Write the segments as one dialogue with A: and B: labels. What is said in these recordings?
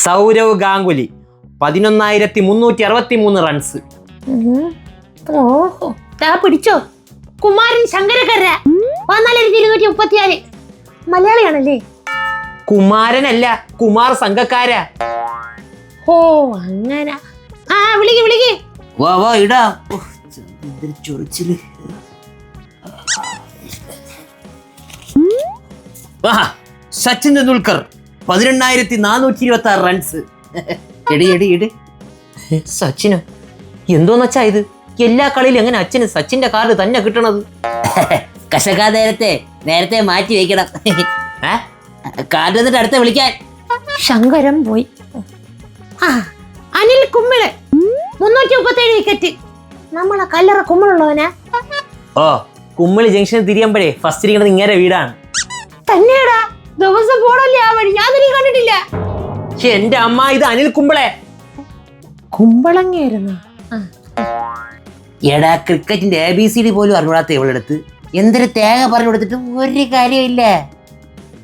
A: Sourav Ganguly 11,363 runs.
B: ഓഹോ, പിടിച്ചോ. കുമാരൻ ശങ്കരക്കര 14,234. മലയാളിയാണല്ലേ?
A: കുമാരനല്ല, കുമാർ സംഘക്കാര.
B: ഓ അങ്ങനെ. വിളിക്ക്.
C: വാ വാ ഇടാ. ചൊറിച്ചില്. സച്ചിൻ തെണ്ടുൽക്കർ 18,426 റൺസ്. എടി
A: സച്ചിനോ? എന്തോന്നച്ചാ ഇത്? എല്ലാ കളിയിലും എങ്ങനെ അച്ഛന് സച്ചിന്റെ കാർഡ് തന്നെ കിട്ടണത്?
C: കശക്കാ നേരത്തെ മാറ്റി വെക്കണം. കാർഡ് എന്നിട്ട് അടുത്ത വിളിക്കാൻ.
B: ശങ്കരം പോയി. അനിൽ കുമ്മിള് 337 വിക്കറ്റ്. നമ്മളെ കല്ലറ കുമ്മിളുള്ളവനാ.
A: ഓ, കുമ്മിളി ജംഗ്ഷനിൽ തിരിയുമ്പോഴേ ഫസ്റ്റ് ഇരിക്കുന്നത് ഇങ്ങനെ വീടാണ്.
B: തന്നെയാടാ, ദിവസം പോണല്ലേ ആ വഴി. ഞാൻ തിരികെ കണ്ടിട്ടില്ല.
A: എന്റെ അമ്മ, ഇത് അനിൽ കുമ്പളെ.
B: കുമ്പളങ്ങയായിരുന്നു.
C: എടാ, ക്രിക്കറ്റിന്റെ ABCD പോലും അറിഞ്ഞൂടാത്ത ഇവളെടുത്ത് എന്തൊരു തേങ്ങ പറഞ്ഞു കൊടുത്തിട്ടും ഒരു കാര്യമില്ല.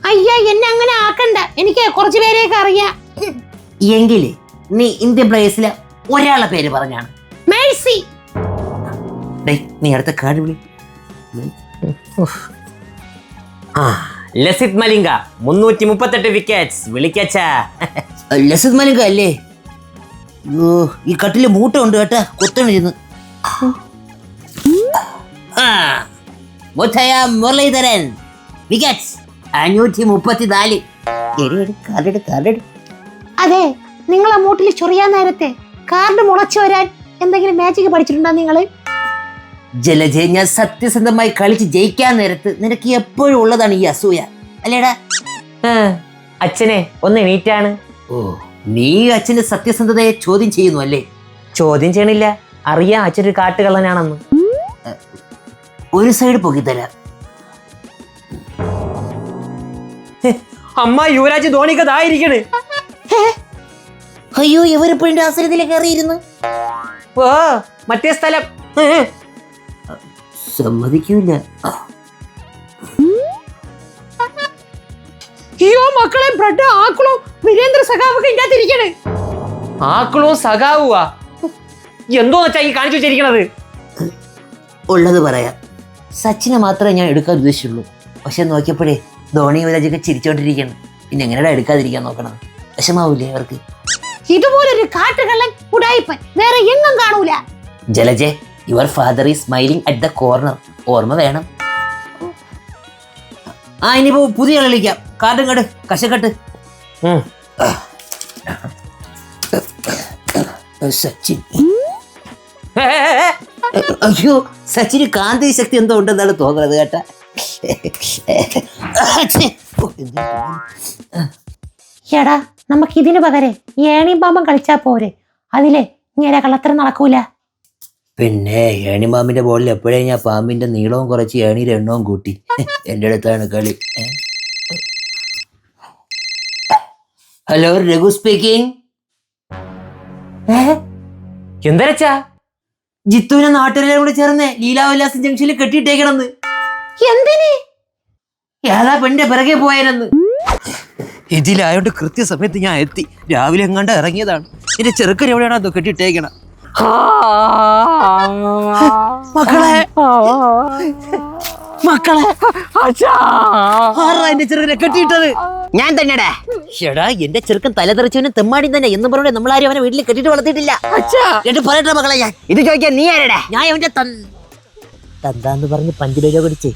B: അയ്യ, എന്നെ അങ്ങനെ ആക്കണ്ട. എനിക്ക് കുറച്ചു പേരെയൊക്കെ അറിയാം.
C: എങ്കില് നീ ഇന്ത്യൻ പ്ലേയേഴ്സിലെ ഒരാളെ പേര് പറഞ്ഞാണ്.
B: മേഴ്സി.
C: നീ അടുത്ത കാർഡ് വിളി.
A: ലസിത് മലിംഗ 338 വിക്കറ്റ്സ്. വിളിക്കച്ചാ.
C: ലസിത് മലിംഗ അല്ലേ? ഈ കട്ടില് മൂട്ട ഉണ്ട് കേട്ടാ, കൊത്തണിരുന്ന്. മുരളീധരൻ വിക്കറ്റ്സ് 534.
B: അതെ, നിങ്ങളെ മൂട്ടിൽ ചൊറിയാൻ നേരത്തെ കാർഡ് മുളച്ചു വരാൻ എന്തെങ്കിലും മാജിക് പഠിച്ചിട്ടുണ്ടോ നിങ്ങള്?
C: ജലജ, ഞാൻ സത്യസന്ധമായി കളിച്ച് ജയിക്കാൻ നേരത്ത് നിനക്ക് എപ്പോഴും ഉള്ളതാണ് ഈ അസൂയ, അല്ലേടാ?
A: അച്ഛനെ ഒന്ന് എണീറ്റാണ്.
C: ഓ, നീ അച്ഛന്റെ സത്യസന്ധതയെ ചോദ്യം ചെയ്യുന്നു അല്ലേ?
A: ചോദ്യം ചെയ്യണില്ല, അറിയാം അച്ഛനൊരു കാട്ടുകള്ളനാണെന്ന്.
C: ഒരു സൈഡ് പൊക്കിത്തരാം.
A: അമ്മ, യുവരാജ് ധോണിക്ക് ഇതായിരിക്കണ്.
C: അയ്യോ, ഇവരിപ്പോഴും ആശ്രയത്തിലേക്ക് കയറിയിരുന്നു.
A: ഓ, മറ്റേ സ്ഥലം
C: സമ്മതിക്കൂല.
B: അയ്യോ മക്കളെ, ബ്രെഡ് ആക്കളോ വീരേന്ദ്ര സഖാവൊക്കെ ഇല്ലാതിരിക്കണേ.
A: ആക്കളോ സഖാവുവാ? എന്തോന്ന് വെച്ചാ ഈ കാണിച്ചു വെച്ചിരിക്കണത്?
C: ഉള്ളത് പറയാം. സച്ചിനെ മാത്രമേ ഞാൻ എടുക്കാൻ ഉദ്ദേശിച്ചുള്ളൂ. പക്ഷെ നോക്കിയപ്പോഴേ ധോണി യുവരാജൊക്കെ ചിരിച്ചോണ്ടിരിക്കണം. പിന്നെ എങ്ങനെയാ എടുക്കാതിരിക്കാൻ നോക്കണം? വിഷമാവൂലേ അവർക്ക്?
B: ഇതുപോലൊരു കാട്ടുകള്ളൻ ഉടായിപ്പൻ വേറെ എങ്ങും കാണൂല.
C: ജലജെ, your father is smiling at the corner. ഓർമ്മ വേണം. ഇനിയിപ്പോ പുതിയ കളിക്കാം. കാർഡും കട് കശക്കട്ട്. സച്ചിൻ. അയ്യോ, സച്ചിന് കാന്തി ശക്തി എന്തോ ഉണ്ടെന്നാണ് തോന്നുന്നത് കേട്ടാ.
B: എടാ, നമുക്ക് ഇതിന് പകരം ഏണിയും പാമ്പം കളിച്ചാ പോരെ? അതിലെ ഇങ്ങനെ കള്ളത്തരം നടക്കൂല.
C: പിന്നെ ഏണിമാമിന്റെ ബോളിൽ എപ്പോഴേ ഞാൻ പാമ്പിന്റെ നീളവും കുറച്ച് ഏണിയുടെ എണ്ണവും കൂട്ടി. എന്റെ അടുത്താണ് കളി. Hello, Raghu speaking.
A: എന്തരച്ചാ?
C: ജിത്തുവിനെ നാട്ടുകാരെ കൂടെ ചേർന്ന് ലീലാവിലാസ് ജംഗ്ഷനിൽ കെട്ടിയിട്ടേക്കണെന്ന്.
B: എന്തിന്?
C: ഏതാ പെണ്ണിന്റെ പിറകെ പോയാലെന്ന്. ഇതിലായോണ്ട് കൃത്യസമയത്ത് ഞാൻ എത്തി. രാവിലെ എങ്ങാണ്ട് ഇറങ്ങിയതാണ്. എന്റെ ചെറുക്കൻ എവിടെയാണോ അതോ കെട്ടിയിട്ടേക്കണം. മക്കളെ എന്റെ ചെറുക്കനെ കെട്ടിയിട്ടത് ഞാൻ തന്നെടാ. എടാ, എന്റെ ചെറുക്കൻ തലതെറിച്ചവനും തെമ്മാടി തന്നെ എന്നും പറഞ്ഞ നമ്മളാരും അവനെ വീട്ടിൽ കെട്ടിട്ട് വളർത്തിയിട്ടില്ല. എന്നിട്ട് പറയട്ടെ മക്കളെ, ഞാൻ ഇത് ചോദിക്കാൻ നീ ആരടാ? ഞാൻ അവന്റെ തന്താന്ന് പറഞ്ഞ് 5 രൂപ കൊടുത്ത്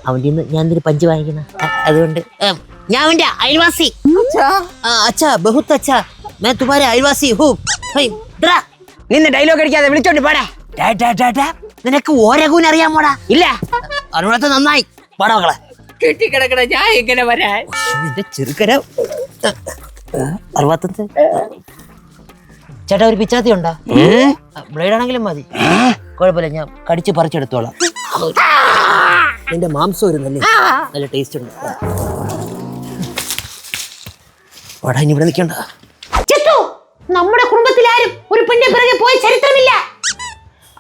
C: അവന്റെ ഞാൻ എന്തൊരു 5 വാങ്ങിക്കുന്ന. അതുകൊണ്ട് ഞാൻ അവന്റെ അയൽവാസി. അച്ഛാ, ബഹുത്ത് അച്ഛാ, ഞാൻ തുമാരെ അയൽവാസി ഹൂ.
A: നിന്നെ ഡയലോഗ് അടിക്കാതെ വിളിച്ചോണ്ട് പാടാ.
C: നിനക്ക് ഓരകൂൻ അറിയാമോടാ?
A: ഇല്ല.
C: അറിയാത്ത നന്നായി പാടാ മക്കളെ.
A: കെട്ടിക്കിടക്കണ ഞാൻ എങ്ങനെ വരാൻ?
C: എന്റെ ചെറുക്കര 65. ചേട്ടാ, ഒരു പിച്ചാത്തി ഉണ്ടോ? ബ്ലേഡ് ആണെങ്കിലും മതി, കുഴപ്പമില്ല. ഞാൻ കടിച്ച് പറിച്ചെടുത്തോളാം. നിന്റെ മാംസം വരുന്നല്ലേ, നല്ല ടേസ്റ്റ് ഉണ്ട്. വാടാ, ഇനി ഇവിടെ നിൽക്കണ്ട.
B: നമ്മുടെ കുടുംബത്തിലാരും ഒരു പെണ്ണിന്റെ പിറകെ പോയ ചരിത്രമില്ല.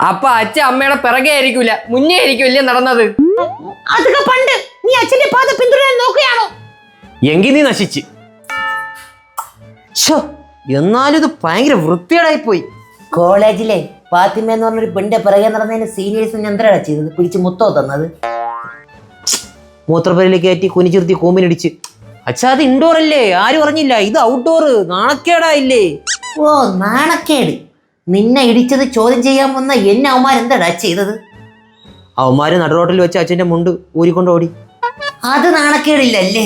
A: അപ്പൊ അച്ഛൻ അമ്മയുടെ പിറകെ ആയിരിക്കൂല, മുന്നേ ആയിരിക്കും ഇല്ലേ നടന്നത്?
B: അതൊക്കെ പണ്ട്. നീ അച്ഛന്റെ പാത പിന്തുടരാൻ നോക്കുകയാണോ?
A: എങ്കിൽ നീ നശിച്ച്. ഷോ, എന്നാലും ഇത് ഭയങ്കര വൃത്തികേടായി പോയി.
C: കോളേജിലെ ഫാത്തിമ എന്ന് പറഞ്ഞൊരു പെണ്ണിന്റെ പിറകെ നടന്നതിന് സീനിയേഴ്സ് എന്താ ചെയ്തത്? പിടിച്ച് മുത്തോ തന്നത്?
A: മൂത്രപ്പരയിൽ കയറ്റി കുനിച്ചിരുത്തി കൂമ്പിനിടിച്ച്. അച്ഛാ, അത് ഇൻഡോർ അല്ലേ, ആരും അറിഞ്ഞില്ല. ഇത് ഔട്ട്ഡോർ. നാണക്കേടായില്ലേ?
C: ഓ, നാണക്കേട്. നിന്നെ ഇടിച്ചത് ചോദ്യം ചെയ്യാൻ വന്ന എന്നെ അവന്മാർ എന്താടാ ചെയ്തത്?
A: അവന്മാര് നടുറോട്ടിൽ വെച്ച് അച്ഛന്റെ മുണ്ട് ഊരിക്കൊണ്ട് ഓടി.
C: അത് നാണക്കേടില്ലല്ലേ?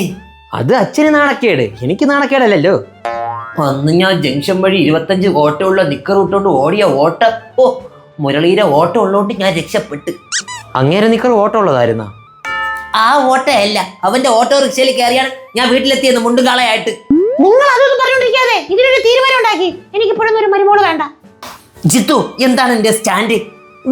A: അത് അച്ഛന് നാണക്കേട്, എനിക്ക് നാണക്കേടല്ലോ.
C: അന്ന് ഞാൻ ജംഗ്ഷൻ വഴി 25 ഓട്ടമുള്ള നിക്കർ ഇട്ടുകൊണ്ട് ഓടിയ ഓട്ടം. ഓ, മുരളീരെ ഓട്ടം ഉള്ളതുകൊണ്ട് ഞാൻ രക്ഷപ്പെട്ട്.
A: അങ്ങേരെ നിക്കർ ഓട്ടം ഉള്ളതായിരുന്നാ?
C: ആ ഓട്ടയല്ല, അവന്റെ ഓട്ടോറിക്ഷയിൽ കയറിയാണ് ഞാൻ വീട്ടിലെത്തിയെന്ന് മുണ്ടുകാളയായിട്ട്.
B: നിങ്ങൾ അതൊന്നും പറഞ്ഞോണ്ടിരിക്കാതെ ഇതിനൊരു തീരുമാനം ഉണ്ടാക്കി. എനിക്ക് ഇപ്പോഴൊന്നും ഒരു മരുമോള് വേണ്ട.
C: ജിത്തു, എന്താണ് എന്റെ സ്റ്റാൻഡ്?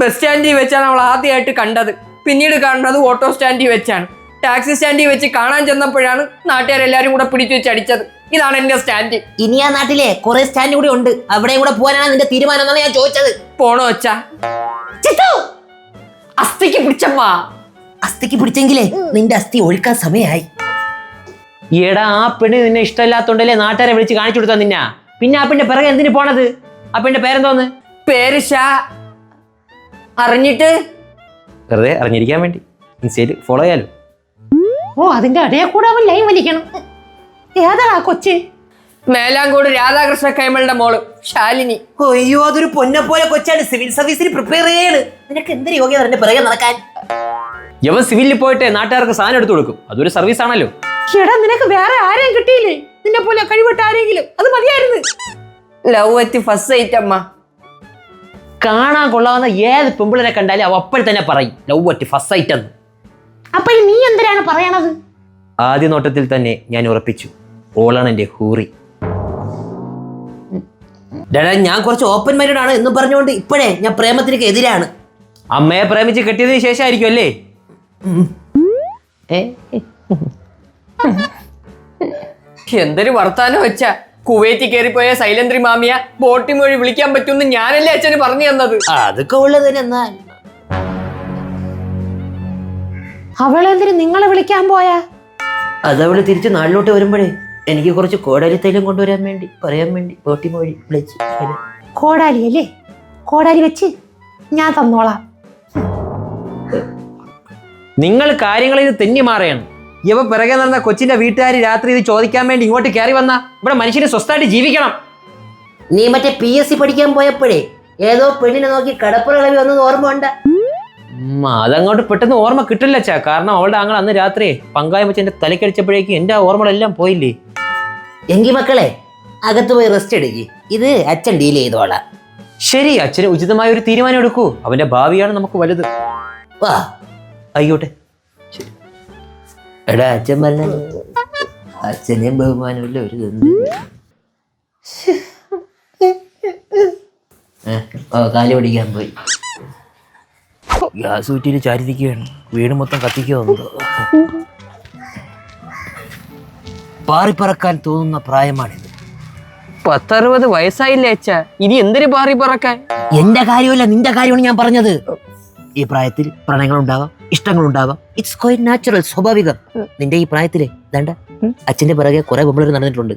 D: ബസ് സ്റ്റാൻഡിൽ വെച്ചാണ് അവൾ ആദ്യമായിട്ട് കണ്ടത്. പിന്നീട് കാണുന്നത് ഓട്ടോ സ്റ്റാൻഡിൽ വെച്ചാണ്. ടാക്സി സ്റ്റാൻഡിൽ വെച്ച് കാണാൻ ചെന്നപ്പോഴാണ് നാട്ടുകാരെല്ലാരും കൂടെ പിടിച്ചു വെച്ച് അടിച്ചത്. ഇതാണ് എന്റെ സ്റ്റാൻഡ്.
C: ഇനി ആ നാട്ടിലെ കുറെ സ്റ്റാൻഡ് കൂടി ഉണ്ട്, അവിടെയും കൂടെ പോകാനാണ് നിന്റെ തീരുമാനം എന്നാണ് ഞാൻ ചോദിച്ചത്.
D: പോണോ വെച്ചാ?
C: ജിത്തു,
D: അസ്ഥിക്ക് പിടിച്ചമ്മാ.
C: അസ്ഥിക്ക് പിടിച്ചെങ്കിലേ നിന്റെ അസ്ഥി ഒഴുക്കാൻ സമയമായി.
A: ഈടാ, ആ പെണ്ണ് നിന്നെ ഇഷ്ടമില്ലാത്തോണ്ടല്ലേ നാട്ടുകാരെ വിളിച്ച് കാണിച്ചു കൊടുത്താ നിന്നാ. പിന്നെ ആ പെണ്ണിന്റെ പിറകെ എന്തിനു പോണത്? ആ പെണ്ണിന്റെ പേരെന്തോന്ന്?
D: പേര് ഷാ. അറിഞ്ഞിട്ട്
A: വെറുതെ അറിഞ്ഞിരിക്കാൻ വേണ്ടി ഇൻസ്റ്റയിൽ ഫോളോ ചെയ്യാലോ.
B: ഓ, അതിന്റെ ഇടയിൽ കൂടെ അവൻ ലൈൻ വലിക്കണം. ഏതാ കൊച്ച്?
D: മേലാങ്കോട് രാധാകൃഷ്ണ കൈമളുടെ മോള് ശാലിനി.
C: അയ്യോ, അതൊരു പൊന്നെ പോലെ കൊച്ചാണ്. സിവിൽ സർവീസിന് പ്രിപ്പയർ ചെയ്യാണ്. നിനക്ക് എന്തൊരു യോഗ്യത അതിന്റെ പിറകെ നടക്കാൻ?
A: യവൻ സിവിലിൽ പോയിട്ട് നാട്ടുകാർക്ക് സാധനം എടുത്തു കൊടുക്കും. അതൊരു സർവീസ് ആണല്ലോ.
B: എടാ, നിനക്ക് വേറെ ആരെയും കിട്ടിയില്ലേ? നിന്നെ പോലെ കഴിവിട്ട ആരെങ്കിലും? അത് മതിയായിരുന്നു.
D: ലവ് അറ്റ് ഫസ്റ്റ് സൈറ്റ് അമ്മ.
A: കാണാൻ കൊള്ളാവുന്ന ഏത് പെമ്പിളിനെ കണ്ടാലും അവ അപ്പോൾ തന്നെ പറയും ലവ് അറ്റ് ഫസ്റ്റ് സൈറ്റ് എന്ന്.
B: അപ്പൊ നീ എന്തിനാണ് പറയണത്?
A: ആദ്യ നോട്ടത്തിൽ തന്നെ ഞാൻ ഉറപ്പിച്ചു, ഓളാണ് എന്റെ ഹൂറി.
C: ഞാൻ കുറച്ച് ഓപ്പൺ മൈൻഡഡ് ആണ് എന്ന് പറഞ്ഞുകൊണ്ട് ഇപ്പോഴേ ഞാൻ പ്രേമത്തിനൊക്കെ എതിരാണ്.
A: അമ്മയെ പ്രേമിച്ച് കെട്ടിയതിന് ശേഷമായിരിക്കും അല്ലേ?
D: എന്തൊരു വർത്താനം വെച്ചാ. കുവൈറ്റിൽ കയറിപ്പോയ സൈലന്ത്രി മാമിയ ബോട്ടിംഗ് വഴി വിളിക്കാൻ പറ്റുമെന്ന് ഞാനല്ലേ അച്ഛന് പറഞ്ഞു തന്നത്.
C: അതൊക്കെ ഉള്ളത് തന്നെ. എന്നാൽ
B: അവളെന്തിന് നിങ്ങളെ വിളിക്കാൻ പോയാ?
C: അതവള് തിരിച്ച് നാട്ടിലോട്ട് വരുമ്പോഴേ എനിക്ക് കുറച്ച് കോടാലി തൈലം കൊണ്ടുവരാൻ വേണ്ടി പറയാൻ വേണ്ടി ബോട്ടിംഗ് വഴി വിളിച്ച്.
B: കോടാലി അല്ലേ? കോടാലി വെച്ച് ഞാൻ തന്നോളാം.
A: നിങ്ങൾ കാര്യങ്ങളിൽ തെന്നി മാറുകയാണ്. ഇവ പിറകെ നടന്ന കൊച്ചിന്റെ വീട്ടുകാർ രാത്രി ഇത് ചോദിക്കാൻ വേണ്ടി ഇങ്ങോട്ട് കയറി വന്ന ഇവിടെ മനുഷ്യന് സ്വസ്ഥമായിട്ട് ജീവിക്കണം.
C: നീ മറ്റേ PSC പഠിക്കാൻ പോയപ്പോഴേ ഏതോ പെണ്ണിനെ നോക്കി കടപ്പുറ കളവി വന്നത് ഓർമ്മ ഉണ്ട്?
A: അതങ്ങോട്ട് പെട്ടെന്ന് ഓർമ്മ കിട്ടില്ല അച്ഛാ. കാരണം അവളുടെ ആങ്ങൾ അന്ന് രാത്രി പങ്കായം വെച്ച് എന്റെ തലക്കടിച്ചപ്പോഴേക്കും എന്റെ ഓർമ്മകളെല്ലാം പോയില്ലേ.
C: എങ്കി മക്കളെ അകത്ത് പോയി റെസ്റ്റ് എടുക്കി. ഇത് അച്ഛൻ ഡീൽ ചെയ്തോളാം.
A: ശരി, അച്ഛന് ഉചിതമായ ഒരു തീരുമാനം എടുക്കൂ. അവന്റെ ഭാവിയാണ് നമുക്ക് വലുത്.
C: വാ,
A: ആയിക്കോട്ടെ.
C: എടാ, അച്ഛൻ പറഞ്ഞ അച്ഛനെയും ബഹുമാനമില്ല ഒരു കാല് പിടിക്കാൻ പോയി. ഗ്യാസ് കുറ്റിയിൽ ചാരിരിക്കുകയാണ്. വീട് മൊത്തം കത്തിക്കോ. പാറിപ്പറക്കാൻ തോന്നുന്ന പ്രായമാണിത്.
D: 10-60 വയസ്സായില്ലേ അച്ഛാ? ഇനി എന്തൊരു പാറി പറക്കാൻ?
C: എന്റെ കാര്യമല്ല, നിന്റെ കാര്യമാണ് ഞാൻ പറഞ്ഞത്. ഈ പ്രായത്തിൽ പ്രണയങ്ങളുണ്ടാവാം, ഇഷ്ടങ്ങളുണ്ടാവാം. ഇറ്റ്സ് ക്വൈറ്റ് നാച്ചുറൽ, സ്വാഭാവികം. നിന്റെ ഈ പ്രായത്തിലെ ദണ്ട അച്ഛന്റെ പിറകെ കുറെ പെമ്പിളര് നടന്നിട്ടുണ്ട്.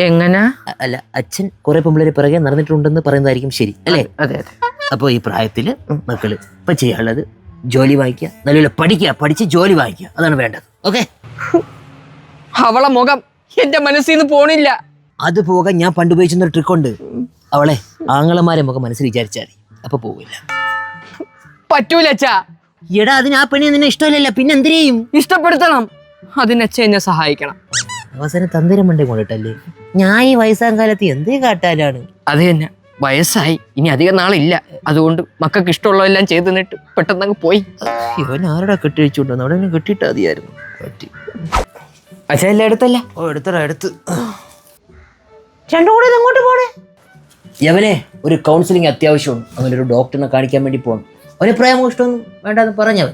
D: എങ്ങനെ?
C: അല്ല, അച്ഛൻ കുറെ പെമ്പിളര് പിറകെ നടന്നിട്ടുണ്ടെന്ന് പറയുന്നതായിരിക്കും ശരി അല്ലേ?
D: അതെ അതെ.
C: അപ്പൊ ഈ പ്രായത്തില് മക്കള് ഇപ്പൊ ചെയ്യാനുള്ളത് ജോലി വാങ്ങിക്കുക, നല്ലപോലെ പഠിക്കുക, പഠിച്ച് ജോലി വാങ്ങിക്കുക. അതാണ് വേണ്ടത്. ഓക്കെ?
D: അവളെ മുഖം എന്റെ മനസ്സിൽ നിന്ന് പോണില്ല.
C: അത് പോകാൻ ഞാൻ പണ്ടുപയോഗിച്ചൊരു ട്രിക്കുണ്ട്. അവളെ ആങ്ങളമാരെ മുഖം മനസ്സിൽ വിചാരിച്ചാൽ മതി, അപ്പൊ പോവില്ല.
D: പറ്റൂല അച്ഛാ.
C: എടാ, അതിന് ആ പെണ്ണെ നിന്നെ ഇഷ്ടമല്ലല്ലോ, പിന്നെ എന്തിനേയും
D: ഇഷ്ടപ്പെടുത്തണം. അതിനച്ഛൻ എന്നെ സഹായിക്കണം.
C: അവസാനം തന്തിരം മണ്ടേ കൊണ്ടിട്ടല്ലേ. ഞാൻ ഈ വയസ്സാം കാലത്ത് എന്തേ കാട്ടാലാണ്.
D: അത് തന്നെ, വയസ്സായി, ഇനി അധികം നാളില്ല. അതുകൊണ്ട് മക്കൾക്ക് ഇഷ്ടമുള്ളതെല്ലാം ചെയ്തു നിന്നിട്ട് പെട്ടെന്ന് അങ്ങ് പോയി.
C: ഇവൻ ആരുടെ കെട്ടിവെച്ചുകൊണ്ടു? അവിടെ കെട്ടിയിട്ടാ മതിയായിരുന്നു.
D: അച്ഛൻ എല്ലാം എടുത്തല്ല?
C: ഓ, എടുത്തടാ, എടുത്ത്.
B: രണ്ടും കൂടെ ഇങ്ങോട്ട് പോണേ.
C: യവനെ ഒരു കൗൺസിലിംഗ് അത്യാവശ്യമാണ്. അങ്ങനെ ഒരു ഡോക്ടറിനെ കാണിക്കാൻ വേണ്ടി പോകണം. അവന് പ്രേമോ ഇഷ്ടമൊന്നും വേണ്ടെന്ന് പറഞ്ഞവൻ.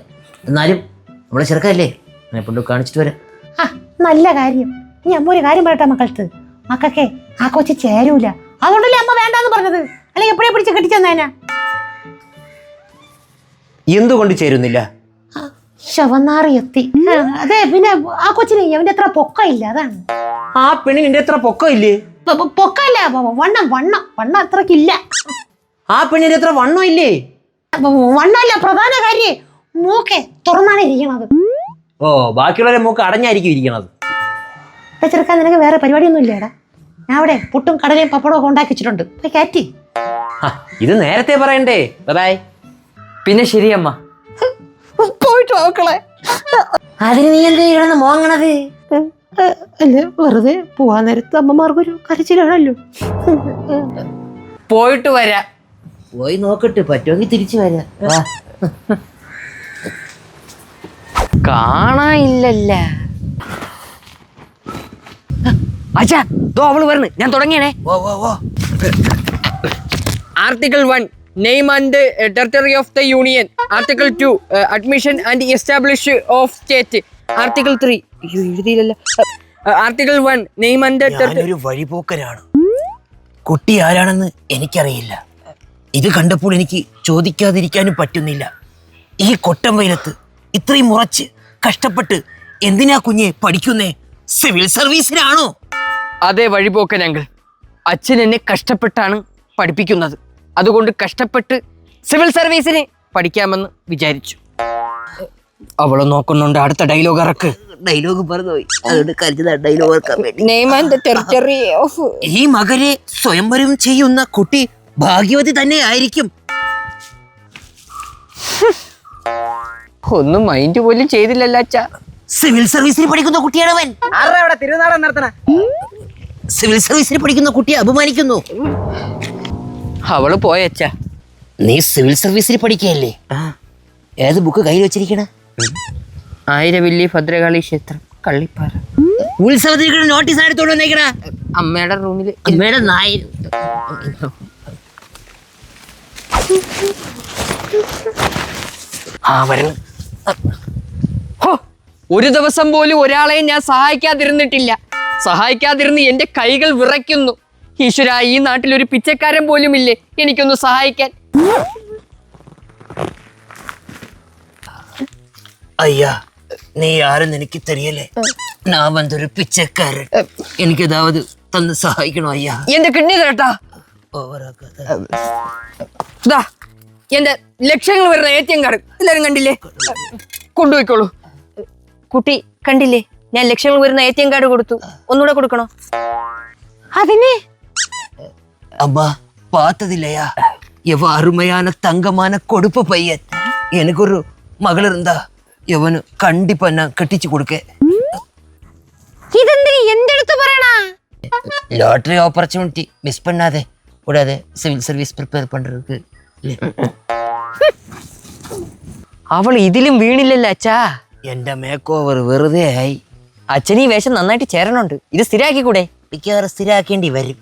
C: എന്നാലും നമ്മളെ ചെറുക്കല്ലേ, അങ്ങനെ കൊണ്ട് കാണിച്ചിട്ട് വരാം.
B: ആ, നല്ല കാര്യം. ഇനി അമ്മ ഒരു കാര്യം പറയട്ടെ മക്കൾക്ക്. മക്കൾക്ക് ആ കൊച്ചു ചേരൂല. അതുകൊണ്ടല്ലേ അമ്മ വേണ്ടാന്ന് പറഞ്ഞത്. അല്ലെങ്കിൽ എപ്പോഴേ പിടിച്ച് കെട്ടിച്ചെന്നേനാ.
A: എന്തുകൊണ്ട് ചേരുന്നില്ല?
B: ശവന്നാറി എത്തി. അതെ, പിന്നെ ആ കൊച്ചിന് അവന്റെ അത്ര പൊക്കമില്ല, അതാണ്.
A: ആ പെണ്ണിന് എന്റെ എത്ര പൊക്കം ഇല്ലേ?
B: പൊക്കല്ല, വണ്ണം അത്രക്കില്ല.
A: ആ പെണ്ണിന്റെ എത്ര വണ്ണം ഇല്ലേ?
B: വണ്ണല്ല, പ്രധാന കാര്യം മൂക്കെ തുറന്നാണ് ഇരിക്കണത്.
A: ഓ, ബാക്കിയുള്ളവരെ മൂക്ക് അടഞ്ഞായിരിക്കും ഇരിക്കണത്.
B: ചെറുക്കാൻ നിനക്ക് വേറെ പരിപാടിയൊന്നും ഇല്ലേടാ? ഞാൻ അവിടെ പുട്ടും കടലയും പപ്പടവും ഒക്കെ ഉണ്ടാക്കി വെച്ചിട്ടുണ്ട്, പോയി കയറ്റി.
A: ഇത് നേരത്തെ പറയണ്ടേ? ബൈ.
D: പിന്നെ ശരിയമ്മ, പോയിട്ട് നോക്കളെ.
C: അതിന് നീ എന്ത് ചെയ്യണമെന്ന് മോങ്ങണത്?
B: അല്ല, വെറുതെ പോവാൻ നേരത്ത് അമ്മമാർക്കൊരു കരച്ചിലാണല്ലോ.
D: പോയിട്ട് വരാം.
C: പോയി നോക്കട്ടെ, പറ്റുമെങ്കിൽ തിരിച്ചു വരാം.
D: കാണാനില്ലല്ല. അച്ഛാ, ദോ അവള് വരണ്. ഞാൻ തുടങ്ങിയണേ. Article 1 name and territory of the union. Article 2 admission and establish of state. Article 3 എഴുതിയില്ലല്ലോ. ആർട്ടിക്കിൾ 1 നെയിം ആൻഡ്
E: ഞാനൊരു വഴിപോക്കനാണ്. കുട്ടി ആരാണെന്ന് എനിക്കറിയില്ല. ഇത് കണ്ടപ്പോൾ എനിക്ക് ചോദിക്കാതിരിക്കാനും പറ്റുന്നില്ല. ഈ കൊട്ടം വെയിലത്ത് ഇത്രയും ഉറച്ച് കഷ്ടപ്പെട്ട് എന്തിനാ കുഞ്ഞെ പഠിക്കുന്നേ? സിവിൽ സർവീസിനാണോ?
D: അതെ വഴിപോക്കൻ അങ്കിൾ. അച്ഛൻ എന്നെ കഷ്ടപ്പെട്ടാണ് പഠിപ്പിക്കുന്നത്. അതുകൊണ്ട് കഷ്ടപ്പെട്ട് സിവിൽ സർവീസിന് പഠിക്കാമെന്ന് വിചാരിച്ചു. അവളെ നോക്കുന്നുണ്ട്. അടുത്ത ഡയലോഗ് ഇറക്ക്.
C: ഡയലോഗ് പറഞ്ഞുപോയി, അതുകൊണ്ട് കരുതുന്ന ഡയലോഗ് ഓർക്കാൻ വേണ്ടി.
D: Name and territory of.
E: ഈ മകരെ സ്വയംവരം ചെയ്യുന്ന കുട്ടി ഭാഗ്യവതി തന്നെ ആയിരിക്കും.
D: ഒന്നും മൈൻഡ് പോലും ചെയ്തില്ലല്ലോ അച്ഛാ.
E: സിവിൽ സർവീസിന് പഠിക്കുന്ന കുട്ടിയാണവൻ.
D: തിരുനാടൻ നടത്തണ.
E: സിവിൽ സർവീസിന് പഠിക്കുന്ന കുട്ടിയെ അപമാനിക്കുന്നു.
D: അവള് പോയച്ചാ.
E: നീ സിവിൽ സർവീസിന് പഠിക്കുകയല്ലേ? ഏത് ബുക്ക് കയ്യിൽ വെച്ചിരിക്കണ?
D: ആയിരവല്ലി ഭദ്രകാളി ക്ഷേത്രം, കള്ളിപ്പാറ.
E: ഉത്സവത്തിന് നോട്ടീസ് എടുത്തോണ്ട് വന്നേക്കണ.
D: അമ്മയുടെ റൂമില്.
E: അമ്മയുടെ നായ.
D: വരണം. ഒരു ദിവസം പോലും ഒരാളെയും ഞാൻ സഹായിക്കാതിരുന്നിട്ടില്ല. സഹായിക്കാതിരുന്ന് എന്റെ കൈകൾ വിറയ്ക്കുന്നു. ഈശ്വര, ഈ നാട്ടിൽ ഒരു പിച്ചക്കാരൻ പോലും ഇല്ലേ എനിക്കൊന്ന് സഹായിക്കാൻ?
E: ஐயா, நீ யாருன்னு எனக்கு தெரியல. நான் வந்து ஒரு பிச்சைக்காரன். எனக்கு ஏதாவது தந்து சഹായിക്കണോ ஐயா?
D: എന്റെ കിഡ്നി തരട്ടാ. എന്റെ ലക്ഷങ്ങൾ വരുന്ന ATM കാർഡ് എല്ലാരും കണ്ടില്ലേ? കൊണ്ടുപോയിക്കോളൂ. കുട്ടി കണ്ടില്ലേ, ഞാൻ ലക്ഷങ്ങൾ വരുന്ന ATM കാർഡ് കൊടുത്തു. ഒന്നുകൂടെ കൊടുക്കണോ?
B: അതിന്
E: அம்மா பார்த்ததில்லையா? எவ அருமையான தங்கமான கொடுப்பு பையன். எனக்கு ஒரு மகள் இருந்தா இவனு கண்டிப்பா நான் கட்டிச்சு கொடுக்க.
B: ഇതെന്തിന് എന്റെ അടുത്ത് പറയണ?
E: லாட்டரி ஆப்பர்ச்சுனிட்டி மிஸ் பண்ணாதே. கூடாது, சிவில் சர்வீஸ் ப்ரிப்பேர் பண்றதுக்கு.
D: അവൾ ഇതിലും വീണില്ലല്ലോ അച്ഛാ.
E: എന്റെ മേക്ക് ഓവർ വെറുതെ ആയി.
D: അച്ഛൻ ഈ വേഷം നന്നായിട്ട് ചേരണുണ്ട്. ഇത് സ്ഥിരാക്കി കൂടെ?
E: മിക്കവാറും സ്ഥിരാക്കേണ്ടി വരും.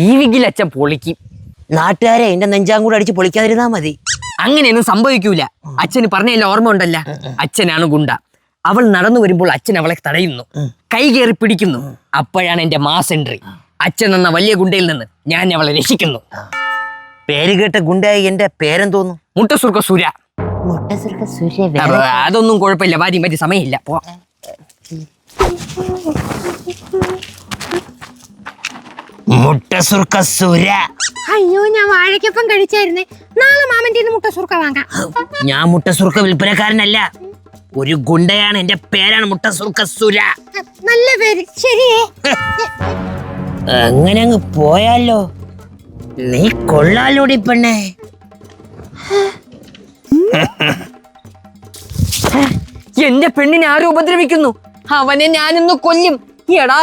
D: ഈ വിഗിൽ അച്ഛൻ പൊളിക്കും.
E: നാട്ടുകാരെ എന്റെ നെഞ്ചാങ്കൂടെ അടിച്ച് പൊളിക്കാതിരുന്നാ മതി.
D: അങ്ങനെയൊന്നും സംഭവിക്കൂല. അച്ഛന് പറഞ്ഞതില്ല ഓർമ്മ ഉണ്ടല്ല. അച്ഛനാണ് ഗുണ്ട. അവൾ നടന്നു വരുമ്പോൾ അച്ഛൻ അവളെ തടയുന്നു, കൈ കയറി പിടിക്കുന്നു. അപ്പോഴാണ് എന്റെ മാസ് എൻട്രി. അച്ഛൻ എന്ന വലിയ ഗുണ്ടയിൽ നിന്ന് ഞാൻ അവളെ രക്ഷിക്കുന്നു.
E: പേര് കേട്ട ഗുണ്ടായി എന്റെ പേരെന്തോന്നു?
D: മുട്ടസുർക്ക സുര. അതൊന്നും കുഴപ്പമില്ല. വാരി മതി, സമയമില്ല. പോ.
E: മുട്ടസുർക്ക സുര.
B: അയ്യോ, ഞാൻ വാഴയ്ക്കൊപ്പം കഴിച്ചായിരുന്നേ. നാളെ മാമന്റെ മുട്ട സുർക്ക വാങ്ങാം.
E: ഞാൻ മുട്ടസുർക്ക വിൽപ്പനക്കാരനല്ല, ഒരു ഗുണ്ടയാണ്. എന്റെ പേരാണ് മുട്ടസുർക്ക സുര.
B: നല്ല പേര്. ശരിയേ?
E: അങ്ങനെ അങ്ങ് പോയാലോ? നീ കൊള്ളാലോടി പെണ്ണേ.
D: എന്റെ പെണ്ണിനെ ആരും ഉപദ്രവിക്കുന്നു. അവനെ ഞാനിന്ന് കൊല്ലും. എടാ,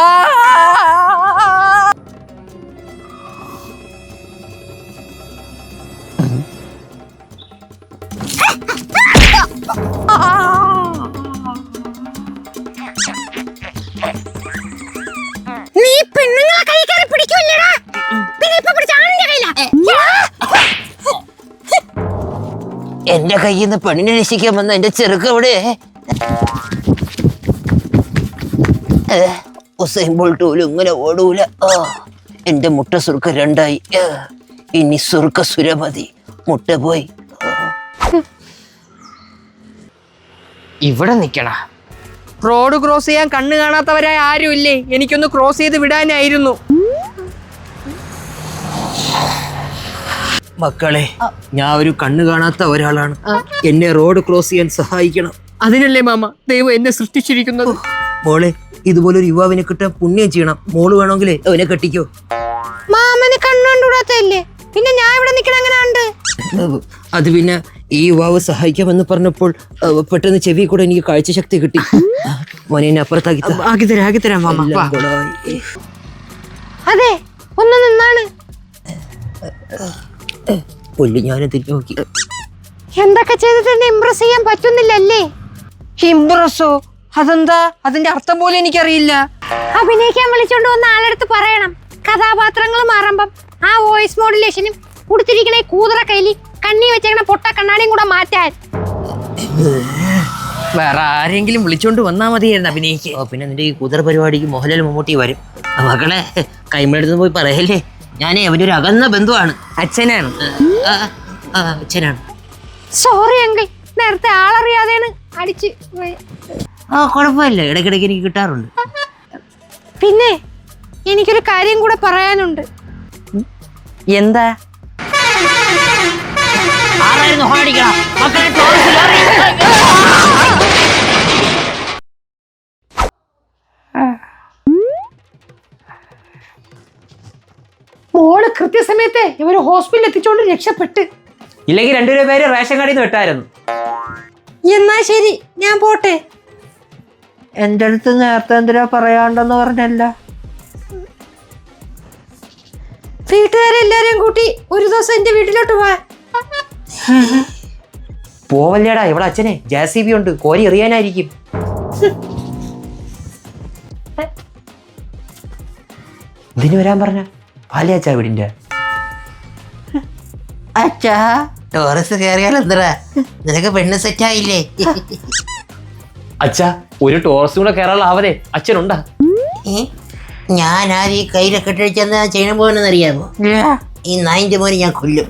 B: നീ പെണ്ണുങ്ങളെ കൈ കയറി പിടിക്കൂല്ലടാ. പിന്നെ ഇപ്പൊ പിടിച്ച ആണിന്റെ കയ്യിലാ.
E: എന്റെ കയ്യിൽ നിന്ന് പെണ്ണിനെ രക്ഷിക്കാൻ വന്ന എന്റെ ചെറുക്ക എവിടെ? ഉസൈൻ ബോൾട്ട് പോലും ഇങ്ങനെ ഓടൂല. എന്റെ മുട്ട സുർക്ക രണ്ടായി. ഇനി സുർക്ക സുര മതി. മുട്ട പോയി.
D: ഇവിടെ നിക്കണ റോഡ് ക്രോസ് ചെയ്യാൻ കണ്ണ് കാണാത്തവരായ ആരുമില്ലേ? എനിക്കൊന്ന് ക്രോസ് ചെയ്ത് വിടാനായിരുന്നു.
E: മക്കളെ, ഞാൻ ഒരു കണ്ണ് കാണാത്ത ഒരാളാണ്. എന്നെ റോഡ് ക്രോസ് ചെയ്യാൻ സഹായിക്കണം.
D: അതിനല്ലേ മാമ ദൈവം എന്നെ സൃഷ്ടിച്ചിരിക്കുന്നത്.
E: മോളെ, ഇതുപോലൊരു യുവാവിനെ കിട്ടാൻ പുണ്യം ചെയ്യണം. മോള് വേണമെങ്കിലേ അവനെ കെട്ടിക്കോ.
B: മാമന് കണ്ണുകൊണ്ടുകൂടാത്തല്ലേ, പിന്നെ ഞാൻ ഇവിടെ നിൽക്കണ അങ്ങനെ ഉണ്ട്.
E: അത് പിന്നെ ഈ യുവാവ് സഹായിക്കാമെന്ന് പറഞ്ഞപ്പോൾ പെട്ടെന്ന് ചെവി കൂടെ എനിക്ക് കാഴ്ചശക്തി കിട്ടി. മോനെ എന്നെ അപ്പുറത്താക്കി താ.
D: ആക്കിത്തരാം മാമ.
E: എല്ലാം കുളമായി.
B: അതെ, ഒന്ന് നിന്നാണ്.
E: പുല്ല് ഞാനും തിരിഞ്ഞു നോക്കി.
B: എന്തൊക്കെ ചെയ്തിട്ട് എന്നെ ഇംപ്രസ് ചെയ്യാൻ പറ്റുന്നില്ലല്ലേ?
D: ഇംപ്രസോ? അതെന്താ? അതിന്റെ അർത്ഥം പോലും എനിക്കറിയില്ല.
B: അഭിനയിക്കാൻ വിളിച്ചോണ്ട് വന്ന ആളെടുത്ത് പറയണം, കഥാപാത്രങ്ങൾ മാറുമ്പം ആ വോയിസ് മോഡുലേഷനും കൊടുത്തിരിക്കണ കൂതറ കയ്യിൽ കണ്ണി വെച്ചേക്കണ പൊട്ട കണ്ണാടിയും കൂടെ മാറ്റാൻ.
D: വേറെ ആരെങ്കിലും വിളിച്ചോണ്ട് വന്നാ മതിയായിരുന്നു അഭിനയിക്ക്.
E: പിന്നെ നിന്റെ ഈ കുതിര പരിപാടിക്ക് മോഹൻലാൽ മമ്മൂട്ടി വരും. മക്കളെ, കൈമടുത്ത് പോയി പറയല്ലേ, ഞാനേ അവൻ്റെ ഒരു അകന്ന ബന്ധുവാണ്.
D: അച്ഛനാണ്.
E: അച്ഛനാണ്.
B: സോറി അങ്കിൾ, നേരത്തെ ആളറിയാതെയാണ് അടിച്ച്
E: കുഴപ്പമില്ല, ഇടയ്ക്കിടയ്ക്ക് എനിക്ക് കിട്ടാറുണ്ട്.
B: പിന്നെ എനിക്കൊരു കാര്യം കൂടെ പറയാനുണ്ട്.
D: എന്താ?
E: ആരായിരുന്നു ഹോണടിക്കണ? മക്കളെ,
B: മോള് കൃത്യസമയത്ത് ഇവര് ഹോസ്പിറ്റലിൽ എത്തിച്ചോണ്ട് രക്ഷപ്പെട്ട്.
A: ഇല്ലെങ്കിൽ രണ്ടുപേരെ പേര് റേഷൻ കാർഡിൽ നിന്ന് വിട്ടായിരുന്നു.
B: എന്നാ ശരി, ഞാൻ പോട്ടെ.
E: എന്റെ അടുത്ത് നേരത്തെ എന്തിനാ പറയാണ്ടെന്ന് പറഞ്ഞല്ല.
B: വീട്ടുകാരെല്ലാരെയും കൂട്ടി ഒരു ദിവസം എന്റെ വീട്ടിലോട്ട് പോവാ.
A: പോവല്ലേടാ, ഇവിടെ അച്ഛനെ JCB ഉണ്ട്, കോരി എറിയാനായിരിക്കും. ഇതിന് വരാൻ പറഞ്ഞ പാലിയാച്ചാ വീടിന്റെ.
E: അച്ഛാ, ടോറസ് കയറിയാൽ എന്താ, നിനക്ക് പെണ്ണ് സെറ്റായില്ലേ?
A: അച്ഛാ, ഒരു ടോറസും കൂടെ കയറാനുള്ള ആവതേ അച്ഛനുണ്ടാ?
E: ഞാൻ ആര് ഈ കയ്യിലൊക്കെ ഇട്ടിച്ചെന്ന് ചെയ്യണം പോകണമെന്നറിയാമോ? ഈ നായിന്റെ മോനെ ഞാൻ കൊല്ലും.